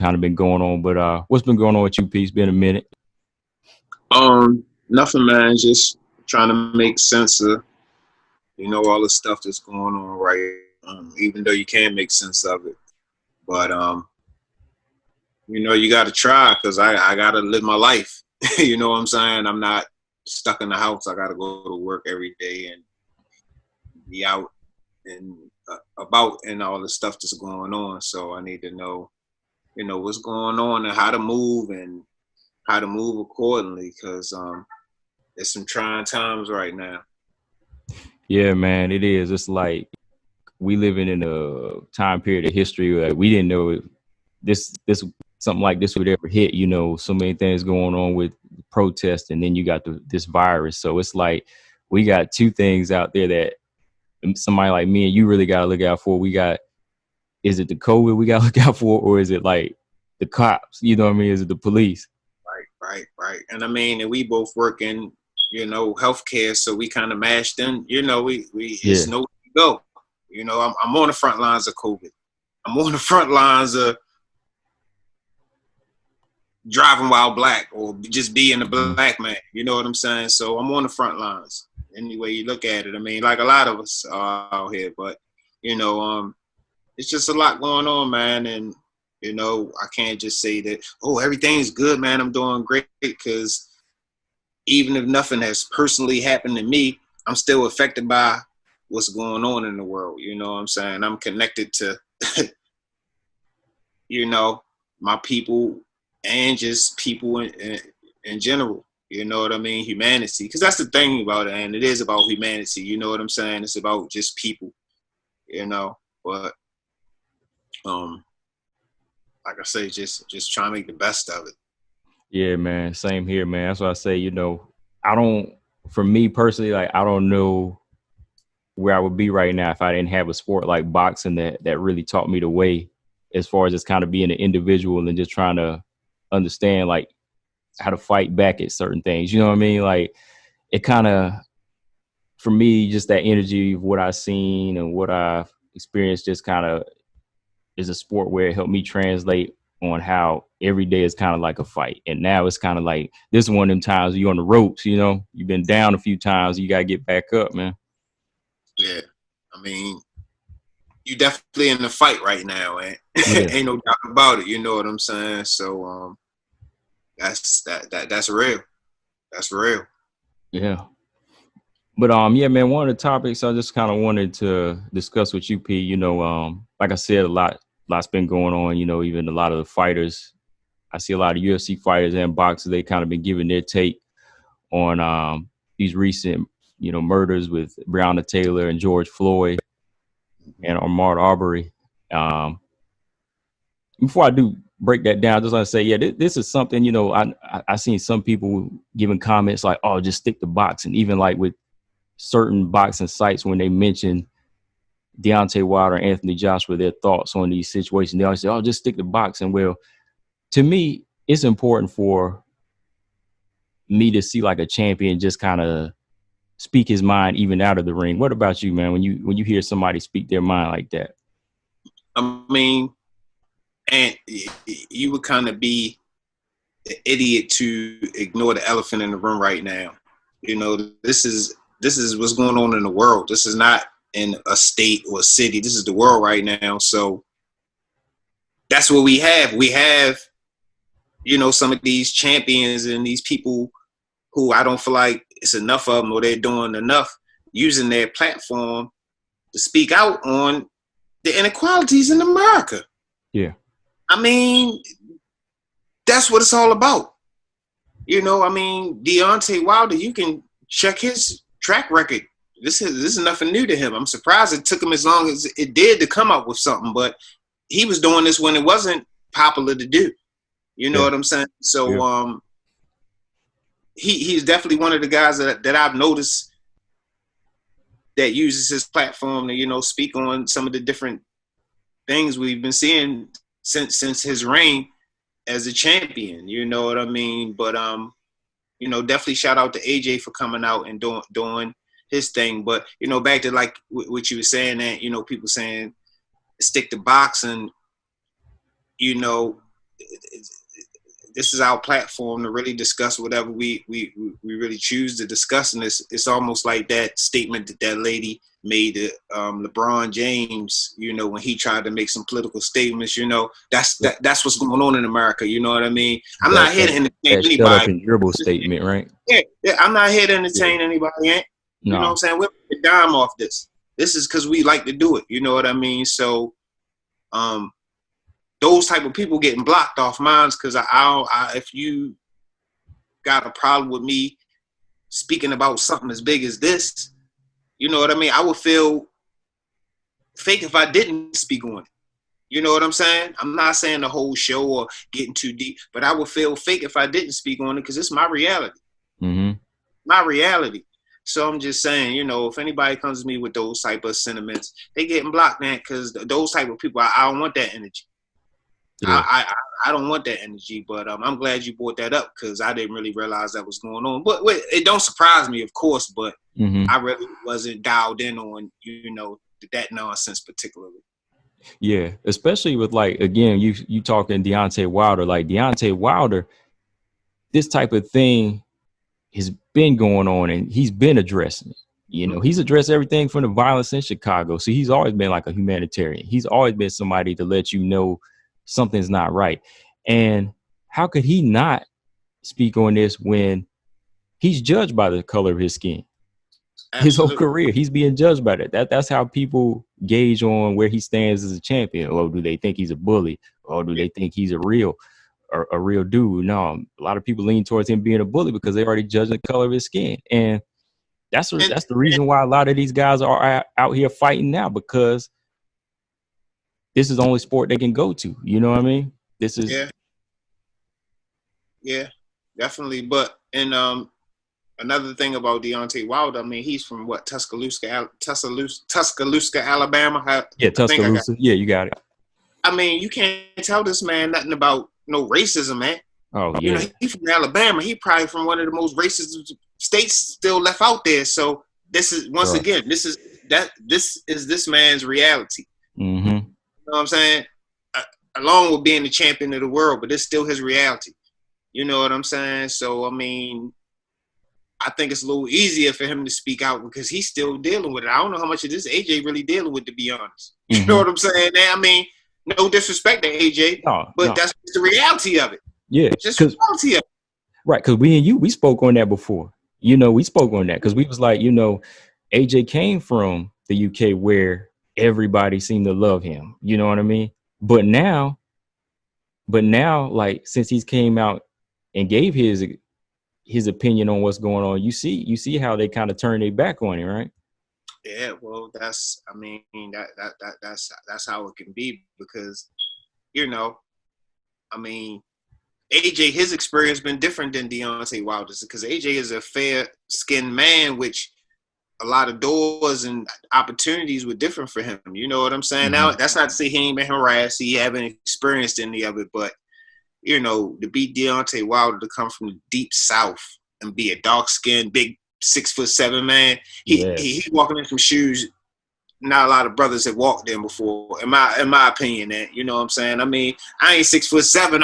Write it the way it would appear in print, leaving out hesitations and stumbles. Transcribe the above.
kind of been going on. But what's been going on with you, P? It's been a minute. Nothing, man. Just trying to make sense of all the stuff that's going on, right? Even though you can't make sense of it, but you got to try because I got to live my life. You know what I'm saying? I'm not stuck in the house. I got to go to work every day and be out and about and all the stuff that's going on. So I need to know, what's going on and how to move accordingly because it's some trying times right now. Yeah, man, it is. It's like we living in a time period of history where we didn't know this something like this would ever hit. So many things going on with protests, and then you got this virus. So it's like we got two things out there that somebody like me and you really got to look out for. Is it the COVID we got to look out for, or is it like the cops? You know what I mean? Is it the police? Right. And I mean, and we both work in, healthcare, so we kind of mashed in. We it's nowhere to go. I'm on the front lines of COVID. I'm on the front lines of driving while black or just being a black man. You know what I'm saying? So I'm on the front lines. Any way you look at it, I mean, like a lot of us are out here, but it's just a lot going on, man. And I can't just say that, oh, everything's good, man. I'm doing great, because even if nothing has personally happened to me, I'm still affected by what's going on in the world. You know what I'm saying? I'm connected to, my people and just people in general. You know what I mean? Humanity. Because that's the thing about it, and it is about humanity. You know what I'm saying? It's about just people, But, like I say, just try to make the best of it. Yeah, man. Same here, man. That's why I say, for me personally, like, I don't know where I would be right now if I didn't have a sport like boxing that really taught me the way, as far as just kind of being an individual and just trying to understand, like, how to fight back at certain things. You know what I mean? Like, it kind of, for me, just that energy of what I've seen and what I've experienced just kind of is a sport where it helped me translate on how every day is kind of like a fight. And now it's kind of like, this is one of them times you're on the ropes, you've been down a few times, you got to get back up, man. Yeah. I mean, you definitely in the fight right now, and ain't no doubt about it. You know what I'm saying? So, that's real. That's real. Yeah. But yeah, man, one of the topics I just kind of wanted to discuss with you, P, like I said, a lot's been going on, even a lot of the fighters. I see a lot of UFC fighters and boxers, they kind of been giving their take on these recent, murders with Breonna Taylor and George Floyd and Ahmaud Arbery. Before I do break that down, I just want to say, yeah, this is something, I seen some people giving comments like, oh, just stick to boxing, even like with certain boxing sites when they mention Deontay Wilder and Anthony Joshua, their thoughts on these situations. They always say, oh, just stick to boxing. Well, to me, it's important for me to see like a champion just kind of speak his mind even out of the ring. What about you, man? When you hear somebody speak their mind like that? I mean, and you would kind of be an idiot to ignore the elephant in the room right now. This is what's going on in the world. This is not in a state or a city. This is the world right now. So that's what we have. We have, some of these champions and these people who I don't feel like it's enough of them, or they're doing enough using their platform to speak out on the inequalities in America. Yeah. I mean, that's what it's all about. I mean, Deontay Wilder, you can check his track record. This is nothing new to him. I'm surprised it took him as long as it did to come up with something, but he was doing this when it wasn't popular to do. You know what I'm saying? So he's definitely one of the guys that I've noticed that uses his platform to, speak on some of the different things we've been seeing since his reign as a champion. You know what I mean? But definitely shout out to AJ for coming out and doing his thing. But back to like what you were saying, that people saying stick to boxing. this is our platform to really discuss whatever we really choose to discuss. And it's almost like that statement that lady made to LeBron James, when he tried to make some political statements, that's what's going on in America. You know what I mean? I'm not here to entertain anybody. Shut up and dribble statement, right? Yeah, I'm not here to entertain anybody. You know what I'm saying? We're making a dime off this. This is because we like to do it. You know what I mean? So, those type of people getting blocked off mines because if you got a problem with me speaking about something as big as this, you know what I mean? I would feel fake if I didn't speak on it. You know what I'm saying? I'm not saying the whole show or getting too deep, but I would feel fake if I didn't speak on it because it's my reality. Mm-hmm. My reality. So I'm just saying, if anybody comes to me with those type of sentiments, they getting blocked, man, because those type of people, I don't want that energy. Yeah. I don't want that energy, but I'm glad you brought that up because I didn't really realize that was going on. But it don't surprise me, of course, but I really wasn't dialed in on, that nonsense particularly. Yeah, especially with again, you talking Deontay Wilder, Deontay Wilder, this type of thing has been going on and he's been addressing it. He's addressed everything from the violence in Chicago. So he's always been like a humanitarian. He's always been somebody to let you know something's not right. And how could he not speak on this when he's judged by the color of his skin? Absolutely. His whole career, he's being judged by that. That's how people gauge on where he stands as a champion. Or do they think he's a bully? Or do they think he's a real dude? No, a lot of people lean towards him being a bully because they already judge the color of his skin. And that's the reason why a lot of these guys are out here fighting now, because this is the only sport they can go to. You know what I mean? This is yeah, definitely. But another thing about Deontay Wilder, I mean, he's from what, Tuscaloosa, Alabama. Tuscaloosa. Yeah, you got it. I mean, you can't tell this man nothing about no racism, man. Oh yeah. He's from Alabama. He probably from one of the most racist states still left out there. So this is again, this is this man's reality. Mm-hmm. You know what I'm saying? Along with being the champion of the world, but it's still his reality. You know what I'm saying? So, I mean, I think it's a little easier for him to speak out because he's still dealing with it. I don't know how much of this AJ really dealing with, to be honest. You know what I'm saying? I mean, no disrespect to AJ, but that's the reality of it. Yeah. Just the reality of it. Right, because we spoke on that before. We spoke on that because we was like, AJ came from the UK where everybody seemed to love him. You know what I mean? But now, since he's came out and gave his opinion on what's going on, you see how they kind of turn their back on him, right? Yeah, well, that's how it can be because, I mean, AJ, his experience been different than Deontay Wilder's because AJ is a fair-skinned man, which a lot of doors and opportunities were different for him. You know what I'm saying? Mm-hmm. Now, that's not to say he ain't been harassed. He haven't experienced any of it, but to beat Deontay Wilder, to come from the deep South and be a dark-skinned, big 6'7" man, he walking in some shoes not a lot of brothers have walked in before, in my opinion. You know what I'm saying? I mean, I ain't 6'7". I'm